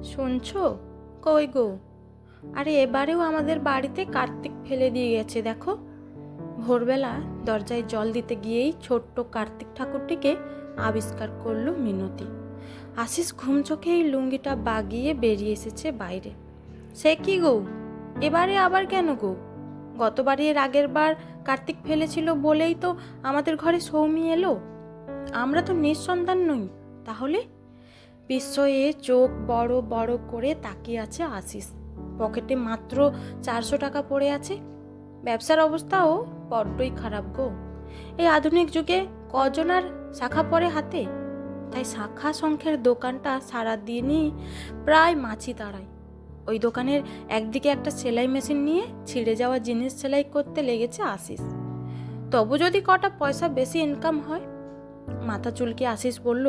শুনছো? কই গো? আরে এবারেও আমাদের বাড়িতে কার্তিক ফেলে দিয়ে গেছে দেখো। ভোরবেলা দরজায় জল দিতে গিয়েই ছোট্ট কার্তিক ঠাকুরটিকে আবিষ্কার করলো মিনতি। আশিস ঘুম চোখেই লুঙ্গিটা বাগিয়ে বেরিয়ে এসেছে বাইরে। সে কি গো, এবারে আবার কেন গো? গতবারে এর আগের বার কার্তিক ফেলেছিল বলেই তো আমাদের ঘরে সৌমি এলো। আমরা তো নিঃসন্তান নই। তাহলে? বিস্ময়ে চোখ বড় বড় করে তাকিয়ে আছে আশিস। পকেটে মাত্র 400 টাকা পড়ে আছে। ব্যবসার অবস্থাও বড্ডই খারাপ গো। এই আধুনিক যুগে কজন আর শাখা পড়ে হাতে? তাই শাখা শঙ্খের দোকানটা সারাদিনই প্রায় মাছি তাড়ায়। ওই দোকানের একদিকে একটা সেলাই মেশিন নিয়ে ছিঁড়ে যাওয়া জিনিস সেলাই করতে লেগেছে আশিস। তবু যদি কটা পয়সা বেশি ইনকাম হয়। মাথা চুলকে আশিস বলল,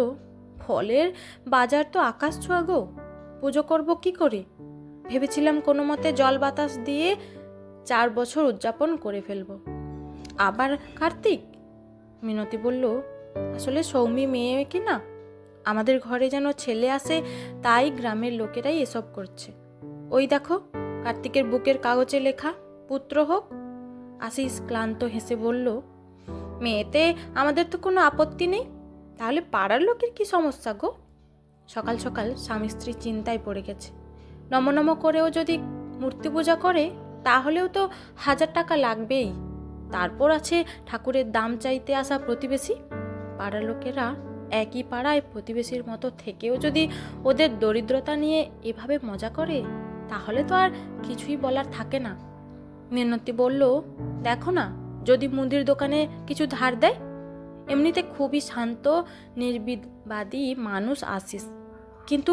ফলের বাজার তো আকাশ ছোঁয়া গো। পুজো করব কি করে? ভেবেছিলাম কোনো মতে জল বাতাস দিয়ে 4 বছর উদযাপন করে ফেলব। আবার কার্তিক? মিনতি বলল, আসলে সৌমি মেয়ে কি না, আমাদের ঘরে যেন ছেলে আসে, তাই গ্রামের লোকেরাই এসব করছে। ওই দেখো, কার্তিকের বুকের কাগজে লেখা পুত্র হোক। আশিস ক্লান্ত হেসে বলল, মেয়েতে আমাদের তো কোনো আপত্তি নেই, তাহলে পাড়ার লোকের কি সমস্যা গো? সকাল সকাল স্বামী স্ত্রী চিন্তায় পড়ে গেছে। নম করেও যদি মূর্তি পূজা করে তাহলেও তো 1000 টাকা লাগবেই। তারপর আছে ঠাকুরের দাম চাইতে আসা প্রতিবেশী। পাড়ার লোকেরা একই পাড়ায় প্রতিবেশীর মতো থেকেও যদি ওদের দরিদ্রতা নিয়ে এভাবে মজা করে, তাহলে তো আর কিছুই বলার থাকে না। মিনতি বলল, দেখো না, যদি মুদির দোকানে কিছু ধার দেয়। এমনিতে খুবই শান্ত নির্বিবাদী মানুষ আশিস, কিন্তু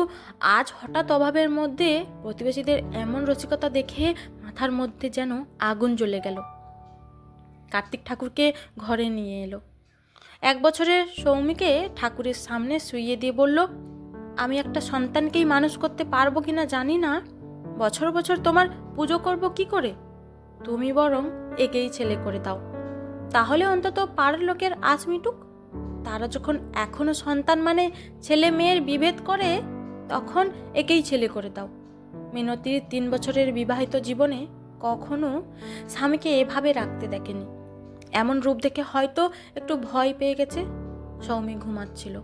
আজ হঠাৎ অভাবের মধ্যে প্রতিবেশীদের এমন রসিকতা দেখে মাথার মধ্যে যেন আগুন জ্বলে গেল। কার্তিক ঠাকুরকে ঘরে নিয়ে এলো। 1 বছরের সৌমিকে ঠাকুরের সামনে শুইয়ে দিয়ে বলল, আমি একটা সন্তানকেই মানুষ করতে পারবো কিনা জানি না, বছর বছর তোমার পুজো করব কি করে? তুমি বরং একেই ছেলে করে দাও, তাহলে অন্তত পাড়ার লোকের আশ মিটুক। তারা যখন এখনো সন্তান মানে ছেলে মেয়ের বিভেদ করে, তখন একেই ছেলে করে দাও। মিনতির 3 বছরের বিবাহিত জীবনে কখনো স্বামীকে এভাবে রাখতে দেখেনি। এমন রূপ দেখে হয়তো একটু ভয় পেয়ে গেছে। সৌমি ঘুমাচ্ছিল।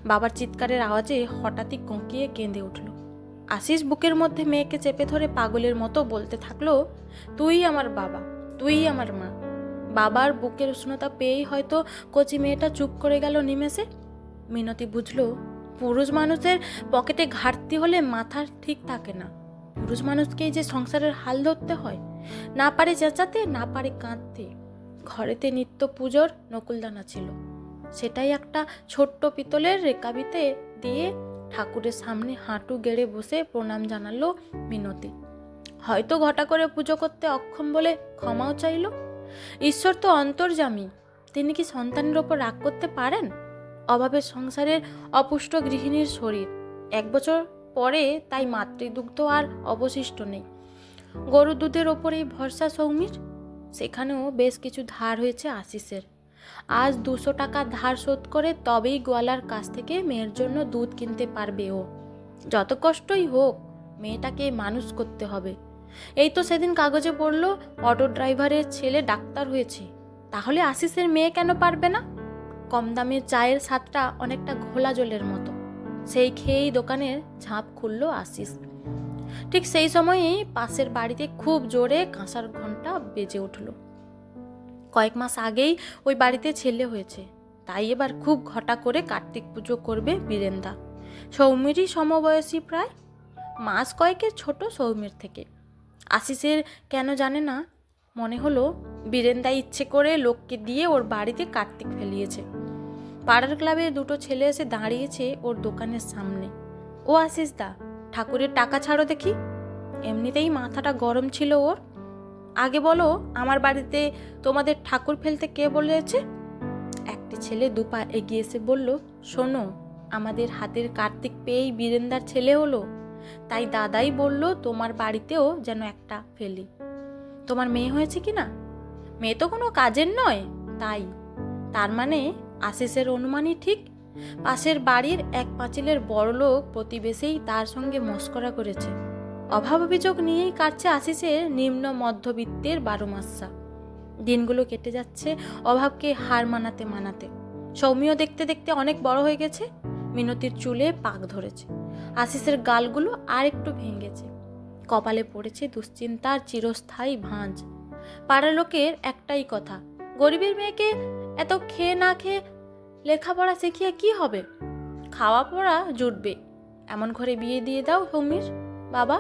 বাবার চিৎকারের আওয়াজে হঠাৎই কোঁকিয়ে কেঁদে উঠল। আশিস বুকের মধ্যে মেয়েকে চেপে ধরে পাগলের মতো বলতে থাকলো, তুই আমার বাবা, তুই আমার মা। বাবার বুকের উষ্ণতা পেয়েই হয়তো কচি মেয়েটা চুপ করে গেল নিমেষে। মিনতি বুঝলো, পুরুষ মানুষের পকেটে ঘাটতি হলে মাথা ঠিক থাকে না। পুরুষ মানুষকেই যে সংসারের হাল ধরতে হয়, না পারে চেঁচাতে, না পারে কাঁদতে। ঘরেতে নিত্য পুজোর নকুলদানা ছিল, সেটাই একটা ছোট্ট পিতলের রেকাবিতে দিয়ে ঠাকুরের সামনে হাঁটু গেড়ে বসে প্রণাম জানালো মিনতি। হয়তো ঘটা করে পুজো করতে অক্ষম বলে ক্ষমাও চাইল। ঈশ্বর তো অন্তর্যামী, তিনি কি সন্তানের ওপর রাগ করতে পারেন? অভাবের সংসারের অপুষ্ট গৃহিণীর শরীর 1 বছর পরে তাই মাতৃদুগ্ধ আর অবশিষ্ট নেই। গরুর দুধের ওপরেই ভরসা সৌমির। সেখানেও বেশ কিছু ধার হয়েছে আশিসের। আজ 200 টাকা ধার শোধ করে তবেই গোয়ালার কাছ থেকে মেয়ের জন্য দুধ কিনতে পারবে ও। যত কষ্টই হোক, মেয়েটাকে মানুষ করতে হবে। এই তো সেদিন কাগজে পড়লো অটো ড্রাইভারের ছেলে ডাক্তার হয়েছে, তাহলে আশিসের মেয়ে কেন পারবে না? কম দামে চায়ের স্বাদটা অনেকটা ঘোলা জলের মতো, সেই খেয়েই দোকানের ঝাঁপ খুলল আশিস। ঠিক সেই সময়েই পাশের বাড়িতে খুব জোরে কাঁসার ঘন্টা বেজে উঠল। কয়েক মাস আগেই ওই বাড়িতে ছেলে হয়েছে, তাই এবার খুব ঘটা করে কার্তিক পুজো করবে বীরেন্দা। সৌমিরই সমবয়সী, প্রায় মাস কয়েকের ছোট সৌমির থেকে। আশিসের কেন জানে না মনে হলো বীরেন্দা ইচ্ছে করে লোককে দিয়ে ওর বাড়িতে কার্তিক ফেলিয়েছে। পাড়ার ক্লাবে 2টো ছেলে এসে দাঁড়িয়েছে ওর দোকানের সামনে। ও আশিস দা, ঠাকুরের টাকা ছাড়ো দেখি। এমনিতেই মাথাটা গরম ছিল ওর। আগে বলো, আমার বাড়িতে তোমাদের ঠাকুর ফেলতে কে বলেছে? একটি ছেলে 2 পা এগিয়ে এসে বলল, শোনো, আমাদের হাতের কার্তিক পেয়েই বীরেন্দার ছেলে হলো, তাই দাদাই বলল তোমার বাড়িতেও যেন একটা ফেলি। তোমার মেয়ে হয়েছে কি না? মেয়ে তো কোনো কাজের নয়, তাই। তার মানে আশিসের অনুমানই ঠিক, পাশের বাড়ির এক পাঁচিলের বড়লোক প্রতিবেশী তার সঙ্গে মস্করা করেছে। অভাব অভিযোগ নিয়েই কাটছে আশিসের নিম্ন মধ্যবিত্তের 12 মাসা। দিনগুলো কেটে যাচ্ছে অভাবকে হার মানাতে মানাতে। সৌমিও দেখতে দেখতে অনেক বড় হয়ে গেছে। মিনতির চুলে পাক ধরেছে, আশিসের গালগুলো আর একটু ভেঙেছে, কপালে পড়েছে দুশ্চিন্তার চিরস্থায়ী ভাঁজ। পাড়ার লোকের একটাই কথা, গরিবের মেয়েকে এত খেয়ে না খেয়ে লেখাপড়া শিখিয়ে কি হবে? খাওয়া পড়া জুটবে, এমন ঘরে বিয়ে দিয়ে দাও সৌমির। বাবা,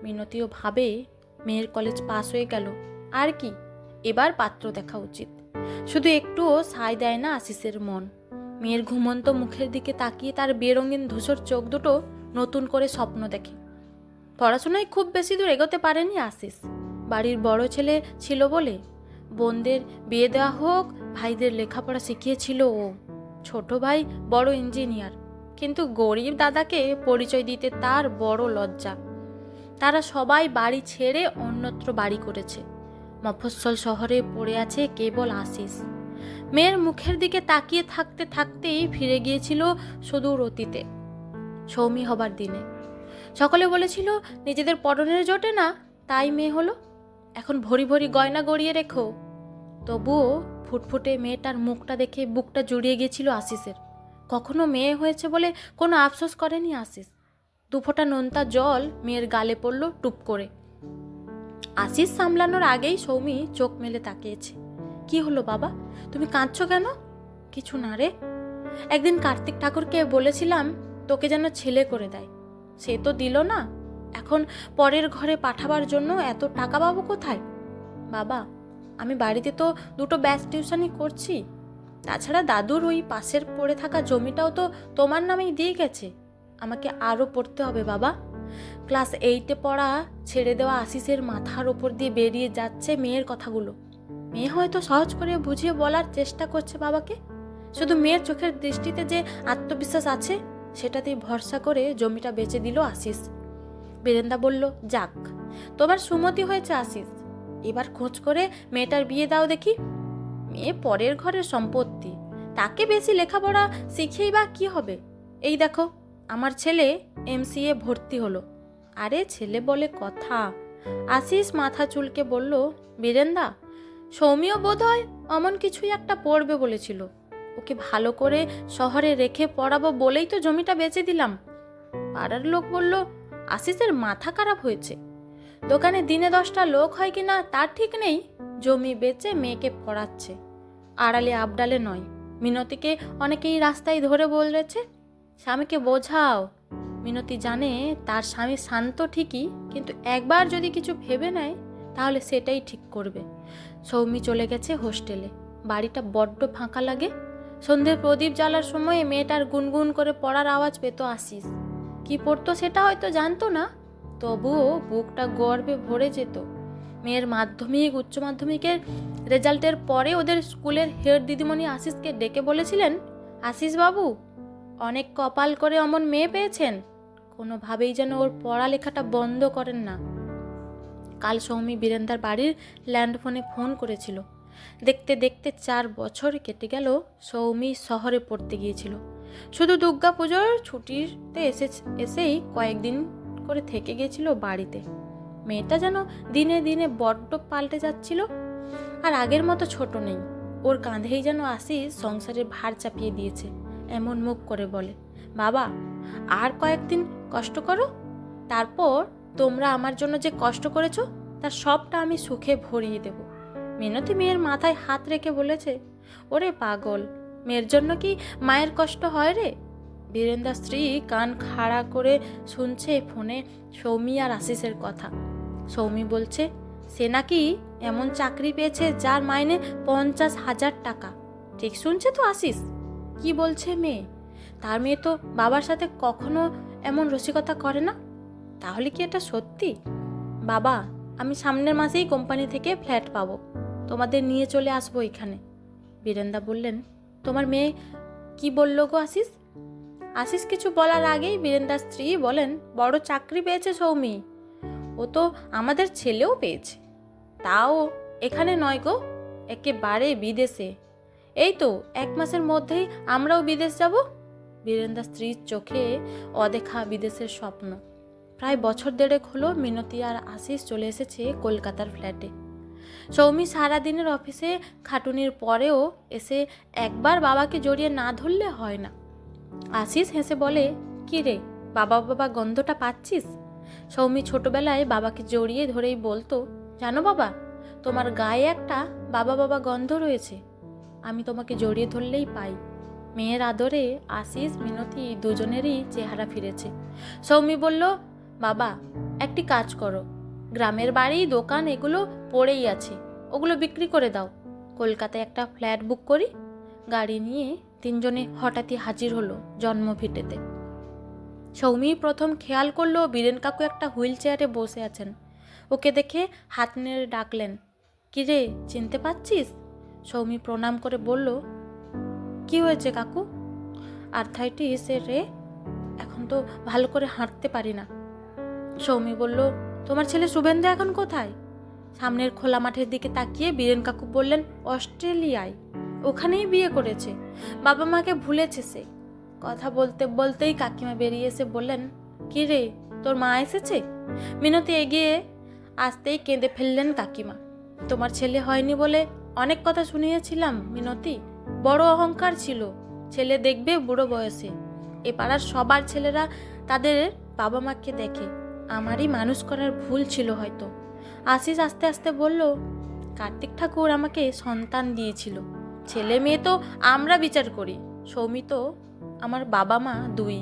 মিনতিও ভাবে মেয়ের কলেজ পাস হয়ে গেল, আর কি, এবার পাত্র দেখা উচিত। শুধু একটুও সায় দেয় না আশিসের মন। মেয়ের ঘুমন্ত মুখের দিকে তাকিয়ে তার বেরঙিন ধূসর চোখ দুটো নতুন করে স্বপ্ন দেখে। পড়াশোনায় খুব বেশি দূর এগোতে পারেনি আশিস। বাড়ির বড় ছেলে ছিল বলে বোনদের বিয়ে দেওয়া হোক, ভাইদের লেখাপড়া শিখিয়েছিল ও। ছোট ভাই বড় ইঞ্জিনিয়ার, কিন্তু গরিব দাদাকে পরিচয় দিতে তার বড় লজ্জা। তারা সবাই বাড়ি ছেড়ে অন্যত্র বাড়ি করেছে। মফস্বল শহরে পড়ে আছে কেবল আশিস। মেয়ের মুখের দিকে তাকিয়ে থাকতে থাকতেই ফিরে গিয়েছিল সুদূর অতীতে, সৌমি হবার দিনে। সকলে বলেছিল নিজেদের পরনের জোটে না, তাই মেয়ে হলো। এখন ভরি ভরি গয়না গড়িয়ে রেখো। তবুও ফুটফুটে মেয়েটার মুখটা দেখে বুকটা জুড়িয়ে গিয়েছিল আশিসের। কখনো মেয়ে হয়েছে বলে কোনো আফসোস করেনি আশিস। দুফোঁটা নোনতা জল মেয়ের গালে পড়ল টুপ করে। আশিস সামলানোর আগেই সৌমি চোখ মেলে তাকিয়েছে। কি হলো বাবা, তুমি কাঁদছো কেন? কিছু না রে, একদিন কার্তিক ঠাকুরকে বলেছিলাম তোকে যেন ছেলে করে দেয়, সে তো দিল না। এখন পরের ঘরে পাঠাবার জন্য এত টাকা পাবো কোথায়? বাবা, আমি বাড়িতে তো 2টো ব্যাচ টিউশনই করছি। তাছাড়া দাদুর ওই পাশের পড়ে থাকা জমিটাও তো তোমার নামেই দিয়ে গেছে। আমাকে আরও পড়তে হবে বাবা। ক্লাস 8-এ পড়া ছেড়ে দেওয়া আশিসের মাথার ওপর দিয়ে বেরিয়ে যাচ্ছে মেয়ের কথাগুলো। মেয়ে হয়তো সহজ করে বুঝিয়ে বলার চেষ্টা করছে বাবাকে। শুধু মেয়ের চোখের দৃষ্টিতে যে আত্মবিশ্বাস আছে, সেটাতেই ভরসা করে জমিটা বেচে দিল আশিস। বীরেন্দা বলল, যাক, তোমার সুমতি হয়েছে আশিস, এবার খোঁজ করে মেয়েটার বিয়ে দাও দেখি। মেয়ে পরের ঘরের সম্পত্তি, তাকে বেশি লেখাপড়া শিখিয়েই বা কি হবে? এই দেখো, আমার ছেলে MCA ভর্তি হলো। আরে ছেলে বলে কথা। আশিস মাথা চুলকে বলল, বীরেন্দা, সৌমিও বোধ হয় অমন কিছুই একটা পড়বে বলেছিল। ওকে ভালো করে শহরে রেখে পড়াবো বলেই তো জমিটা বেচে দিলাম। পাড়ার লোক বলল আশিসের মাথা খারাপ হয়েছে। দোকানে দিনে 10টা লোক হয় কিনা তার ঠিক নেই, জমি বেচে মেয়েকে পড়াচ্ছে। আড়ালে আবডালে নয়। মিনতিকে অনেকেই রাস্তায় ধরে বলেছে, স্বামীকে বোঝাও। মিনতি জানে তার স্বামী শান্ত ঠিকই, কিন্তু একবার যদি কিছু ভেবে নেয় তাহলে সেটাই ঠিক করবে। সৌমি চলে গেছে হোস্টেলে। বাড়িটা বড্ড ফাঁকা লাগে। সন্ধ্যের প্রদীপ জ্বালার সময় মেয়েটার গুনগুন করে পড়ার আওয়াজ পেত আশিস। কি পড়তো সেটা হয়তো জানতো না, তবুও বুকটা গর্বে ভরে যেত। মেয়ের মাধ্যমিক উচ্চ মাধ্যমিকের রেজাল্টের পরে ওদের স্কুলের হেড দিদিমণি আশিসকে ডেকে বলেছিলেন, আশিস বাবু, অনেক কপাল করে অমন মেয়ে পেয়েছেন, কোনোভাবেই যেন ওর পড়ালেখাটা বন্ধ করেন না। কাল সৌমি বীরেন্দার বাড়ির ল্যান্ডফোনে ফোন করেছিল। দেখতে দেখতে 4 বছর কেটে গেল। সৌমি শহরে পড়তে গিয়েছিল। শুধু দুর্গা পুজোর ছুটিতে এসেই কয়েকদিন করে থেকে গিয়েছিল বাড়িতে। মেয়েটা যেন দিনে দিনে বড্ড পাল্টে যাচ্ছিল, আর আগের মতো ছোট নেই। ওর কাঁধেই যেন আশিস সংসারের ভার চাপিয়ে দিয়েছে। এমন মুখ করে বলে, বাবা, আর কয়েকদিন কষ্ট করো, তারপর তোমরা আমার জন্য যে কষ্ট করেছো তার সবটা আমি সুখে ভরিয়ে দেব। মিনতি মেয়ের মাথায় হাত রেখে বলেছে, ওরে পাগল, মেয়ের জন্য কি মায়ের কষ্ট হয় রে? বীরেন্দার স্ত্রী কান খাড়া করে শুনছে ফোনে সৌমি আর আশিসের কথা। সৌমি বলছে, সে নাকি এমন চাকরি পেয়েছে যার মাইনে 50,000 টাকা। ঠিক শুনছে তো আশিস? কি বলছে মেয়ে? তার মেয়ে তো বাবার সাথে কখনো এমন রসিকতা করে না। তাহলে কি এটা সত্যি? বাবা, আমি সামনের মাসেই কোম্পানি থেকে ফ্ল্যাট পাবো, তোমাদের নিয়ে চলে আসবো এখানে। বীরেন্দা বললেন, তোমার মেয়ে কি বললো গো আশিস? আশিস কিছু বলার আগেই বীরেন্দার স্ত্রী বলেন, বড় চাকরি পেয়েছে সৌমি, ও তো আমাদের ছেলেও পেয়েছে, তাও এখানে নয় গো, একেবারে বিদেশে। এই তো 1 মাসের মধ্যেই আমরাও বিদেশ যাব। বীরেনদার স্ত্রীর চোখে অদেখা বিদেশের স্বপ্ন। প্রায় বছর দেড়েক হলো মিনতি আর আশিস চলে এসেছে কলকাতার ফ্ল্যাটে। সৌমি সারাদিনের অফিসে খাটুনির পরেও এসে একবার বাবাকে জড়িয়ে না ধরলে হয় না। আশিস হেসে বলে, কি রে বাবা বাবা গন্ধটা পাচ্ছিস? সৌমি ছোটবেলায় বাবাকে জড়িয়ে ধরেই বলতো, জানো বাবা, তোমার গায়ে একটা বাবা বাবা গন্ধ রয়েছে, আমি তোমাকে জড়িয়ে ধরলেই পাই। মেয়ের আদরে আশিস মিনতি দুজনেরই চেহারা ফিরেছে। সৌমি বলল, বাবা একটি কাজ করো, গ্রামের বাড়ি দোকান এগুলো পড়েই আছে, ওগুলো বিক্রি করে দাও, কলকাতায় একটা ফ্ল্যাট বুক করি। গাড়ি নিয়ে তিনজনে হঠাৎই হাজির হলো জন্মভিটেতে। সৌমি প্রথম খেয়াল করলো বীরেন কাকু একটা হুইল চেয়ারে বসে আছেন। ওকে দেখে হাত নেড়ে ডাকলেন, কি রে চিনতে পাচ্ছিস? সৌমি প্রণাম করে বলল, কি হয়েছে কাকু? আর্থাইটিস রে, এখন তো ভালো করে হাঁটতে পারি না। সৌমি বলল, তোমার ছেলে শুভেন্দু এখন কোথায়? সামনের খোলা মাঠের দিকে তাকিয়ে বীরেন কাকু বললেন, অস্ট্রেলিয়ায়, ওখানেই বিয়ে করেছে, বাবা মাকে ভুলেছে সে। কথা বলতে বলতেই কাকিমা বেরিয়ে এসে বললেন, কি রে তোর মা এসেছে? মিনতি এগিয়ে আসতেই কেঁদে ফেললেন কাকিমা। তোমার ছেলে হয়নি বলে অনেক কথা শুনিয়েছিলাম মিনতি, বড় অহংকার ছিল, ছেলে দেখবে বুড়ো বয়সে। এ পাড়ার সবার ছেলেরা তাদের বাবা মাকে দেখে, আমারই মানুষ করার ভুল ছিল হয়তো। আশিস আস্তে আস্তে বলল, কার্তিক ঠাকুর আমাকে সন্তান দিয়েছিল, ছেলে মেয়ে তো আমরা বিচার করি, সৌমি তো আমার বাবা মা দুই।